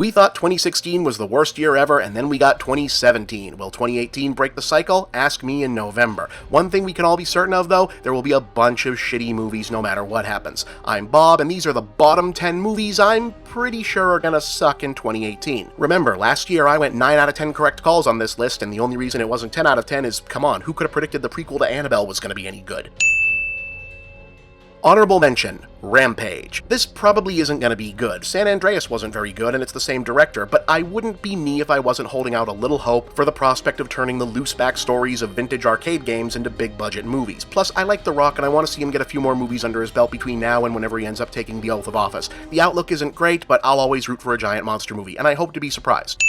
We thought 2016 was the worst year ever, and then we got 2017. Will 2018 break the cycle? Ask me in November. One thing we can all be certain of, though, there will be a bunch of shitty movies no matter what happens. I'm Bob, and these are the bottom 10 movies I'm pretty sure are gonna suck in 2018. Remember, last year I went 9 out of 10 correct calls on this list, and the only reason it wasn't 10 out of 10 is, come on, who could have predicted the prequel to Annabelle was gonna be any good? Honorable mention, Rampage. This probably isn't going to be good. San Andreas wasn't very good, and it's the same director, but I wouldn't be me if I wasn't holding out a little hope for the prospect of turning the loose backstories of vintage arcade games into big-budget movies. Plus, I like The Rock, and I want to see him get a few more movies under his belt between now and whenever he ends up taking the oath of office. The outlook isn't great, but I'll always root for a giant monster movie, and I hope to be surprised.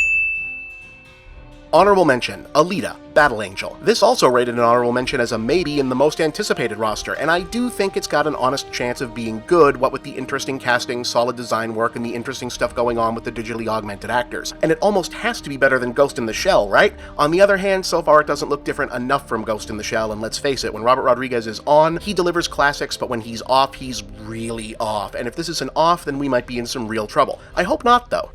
Honorable mention, Elita, Battle Angel. This also rated an honorable mention as a maybe in the most anticipated roster, and I do think it's got an honest chance of being good, what with the interesting casting, solid design work, and the interesting stuff going on with the digitally augmented actors. And it almost has to be better than Ghost in the Shell, right? On the other hand, so far it doesn't look different enough from Ghost in the Shell, and let's face it, when Robert Rodriguez is on, he delivers classics, but when he's off, he's really off. And if this is an off, then we might be in some real trouble. I hope not, though.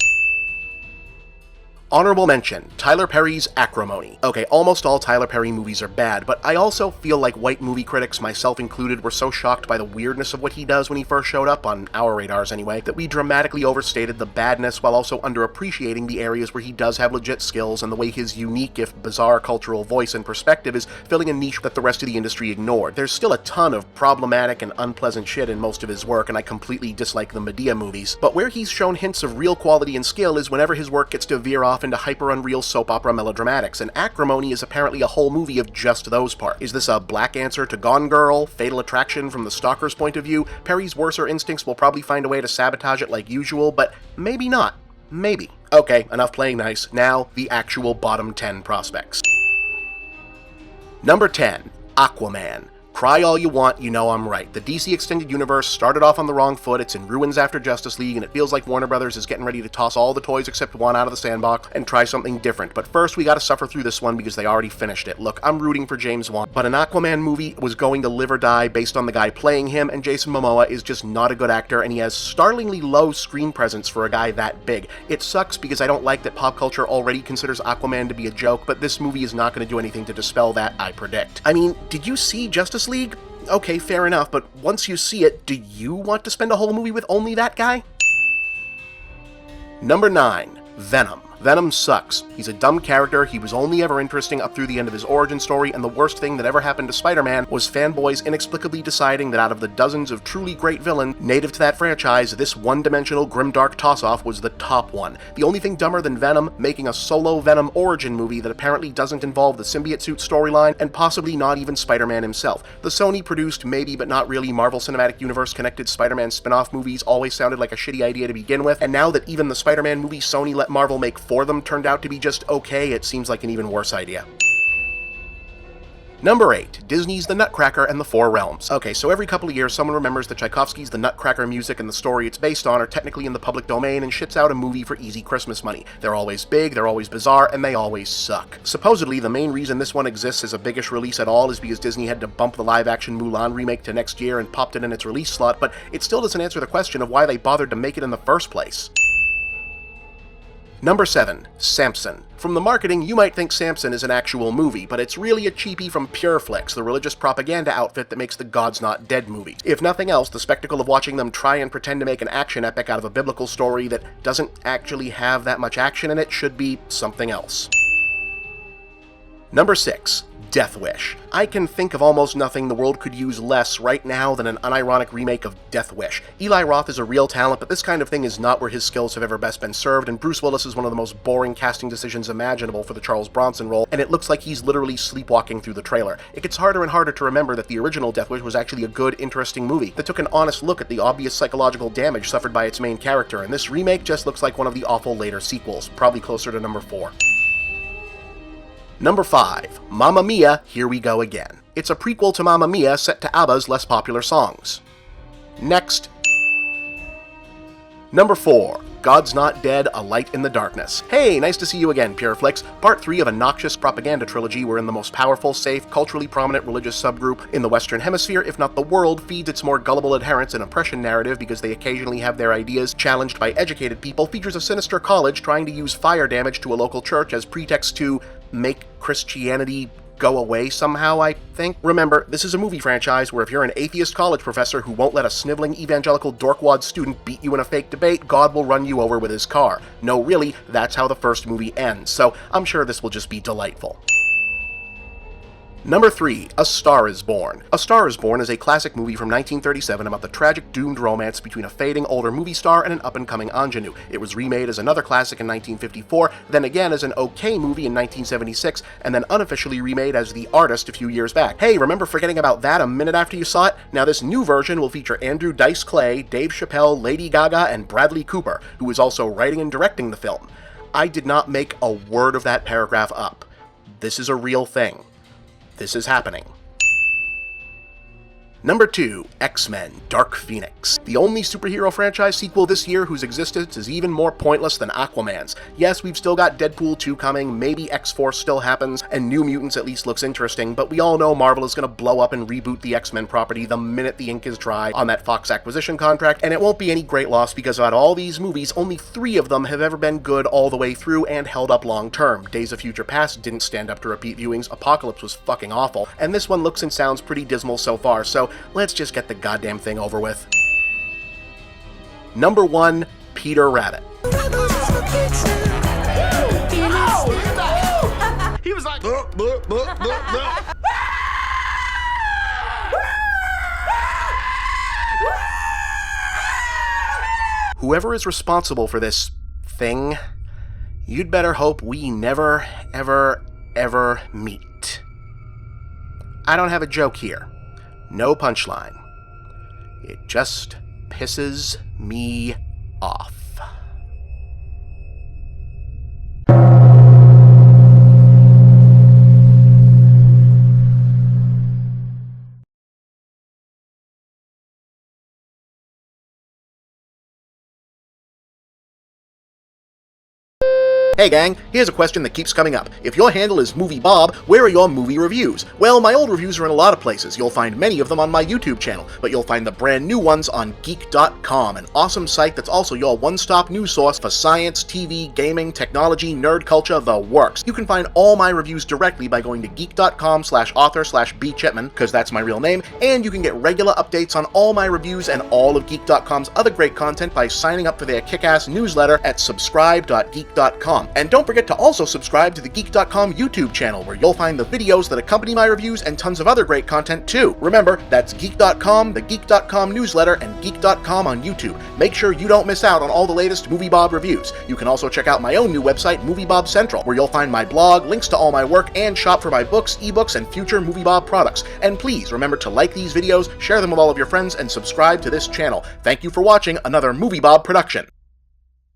Honorable mention, Tyler Perry's Acrimony. Okay, almost all Tyler Perry movies are bad, but I also feel like white movie critics, myself included, were so shocked by the weirdness of what he does when he first showed up, on our radars anyway, that we dramatically overstated the badness while also underappreciating the areas where he does have legit skills and the way his unique, if bizarre, cultural voice and perspective is filling a niche that the rest of the industry ignored. There's still a ton of problematic and unpleasant shit in most of his work, and I completely dislike the Medea movies, but where he's shown hints of real quality and skill is whenever his work gets to veer off into hyper-unreal soap opera melodramatics, and Acrimony is apparently a whole movie of just those parts. Is this a black answer to Gone Girl, Fatal Attraction from the stalker's point of view? Perry's worser instincts will probably find a way to sabotage it like usual, but maybe not. Maybe. Okay, enough playing nice. Now, the actual bottom 10 prospects. Number 10, Aquaman. Cry all you want, you know I'm right. The DC Extended Universe started off on the wrong foot, it's in ruins after Justice League, and it feels like Warner Brothers is getting ready to toss all the toys except one out of the sandbox and try something different. But first, we gotta suffer through this one because they already finished it. Look, I'm rooting for James Wan, but an Aquaman movie was going to live or die based on the guy playing him, and Jason Momoa is just not a good actor, and he has startlingly low screen presence for a guy that big. It sucks because I don't like that pop culture already considers Aquaman to be a joke, but this movie is not going to do anything to dispel that, I predict. I mean, did you see Justice League? Okay, fair enough, but once you see it, do you want to spend a whole movie with only that guy? Number 9, Venom. Venom sucks. He's a dumb character, he was only ever interesting up through the end of his origin story, and the worst thing that ever happened to Spider-Man was fanboys inexplicably deciding that out of the dozens of truly great villains native to that franchise, this one-dimensional grimdark toss-off was the top one. The only thing dumber than Venom making a solo Venom origin movie that apparently doesn't involve the symbiote suit storyline, and possibly not even Spider-Man himself. The Sony-produced, maybe but not really Marvel Cinematic Universe-connected Spider-Man spin-off movies always sounded like a shitty idea to begin with, and now that even the Spider-Man movie Sony let Marvel make for them turned out to be just okay, it seems like an even worse idea. Number 8, Disney's The Nutcracker and the Four Realms. Okay, so every couple of years someone remembers that Tchaikovsky's The Nutcracker music and the story it's based on are technically in the public domain and shits out a movie for easy Christmas money. They're always big, they're always bizarre, and they always suck. Supposedly, the main reason this one exists as a biggish release at all is because Disney had to bump the live-action Mulan remake to next year and popped it in its release slot, but it still doesn't answer the question of why they bothered to make it in the first place. Number 7, Samson. From the marketing, you might think Samson is an actual movie, but it's really a cheapie from Pureflix, the religious propaganda outfit that makes the God's Not Dead movies. If nothing else, the spectacle of watching them try and pretend to make an action epic out of a biblical story that doesn't actually have that much action in it should be something else. Number 6, Death Wish. I can think of almost nothing the world could use less right now than an unironic remake of Death Wish. Eli Roth is a real talent, but this kind of thing is not where his skills have ever best been served, and Bruce Willis is one of the most boring casting decisions imaginable for the Charles Bronson role, and it looks like he's literally sleepwalking through the trailer. It gets harder and harder to remember that the original Death Wish was actually a good, interesting movie that took an honest look at the obvious psychological damage suffered by its main character, and this remake just looks like one of the awful later sequels, probably closer to number 4. Number 5, Mamma Mia, Here We Go Again. It's a prequel to Mamma Mia set to ABBA's less popular songs. Next. Number 4, God's Not Dead, A Light in the Darkness. Hey, nice to see you again, Pureflix. Part 3 of a noxious propaganda trilogy wherein the most powerful, safe, culturally prominent religious subgroup in the Western Hemisphere, if not the world, feeds its more gullible adherents an oppression narrative because they occasionally have their ideas challenged by educated people, features a sinister college trying to use fire damage to a local church as pretext to make Christianity go away somehow, I think. Remember, this is a movie franchise where if you're an atheist college professor who won't let a sniveling evangelical dorkwad student beat you in a fake debate, God will run you over with his car. No, really, that's how the first movie ends, so I'm sure this will just be delightful. Number 3, A Star is Born. A Star is Born is a classic movie from 1937 about the tragic doomed romance between a fading older movie star and an up-and-coming ingenue. It was remade as another classic in 1954, then again as an okay movie in 1976, and then unofficially remade as The Artist a few years back. Hey, remember forgetting about that a minute after you saw it? Now this new version will feature Andrew Dice Clay, Dave Chappelle, Lady Gaga, and Bradley Cooper, who is also writing and directing the film. I did not make a word of that paragraph up. This is a real thing. This is happening. Number 2, X-Men, Dark Phoenix. The only superhero franchise sequel this year whose existence is even more pointless than Aquaman's. Yes, we've still got Deadpool 2 coming, maybe X-Force still happens, and New Mutants at least looks interesting, but we all know Marvel is going to blow up and reboot the X-Men property the minute the ink is dry on that Fox acquisition contract, and it won't be any great loss because out of all these movies, only 3 of them have ever been good all the way through and held up long term. Days of Future Past didn't stand up to repeat viewings, Apocalypse was fucking awful, and this one looks and sounds pretty dismal so far, so let's just get the goddamn thing over with. Number 1, Peter Rabbit. He was like, Whoever is responsible for this thing, you'd better hope we never, ever meet. I don't have a joke here. No punchline. It just pisses me off. Hey gang, here's a question that keeps coming up. If your handle is MovieBob, where are your movie reviews? Well, my old reviews are in a lot of places. You'll find many of them on my YouTube channel, but you'll find the brand new ones on Geek.com, an awesome site that's also your one-stop news source for science, TV, gaming, technology, nerd culture, the works. You can find all my reviews directly by going to geek.com/author/bchipman, because that's my real name, and you can get regular updates on all my reviews and all of Geek.com's other great content by signing up for their kick-ass newsletter at subscribe.geek.com. And don't forget to also subscribe to the Geek.com YouTube channel, where you'll find the videos that accompany my reviews and tons of other great content too. Remember, that's Geek.com, the Geek.com newsletter, and Geek.com on YouTube. Make sure you don't miss out on all the latest MovieBob reviews. You can also check out my own new website, MovieBob Central, where you'll find my blog, links to all my work, and shop for my books, ebooks, and future MovieBob products. And please remember to like these videos, share them with all of your friends, and subscribe to this channel. Thank you for watching another MovieBob production.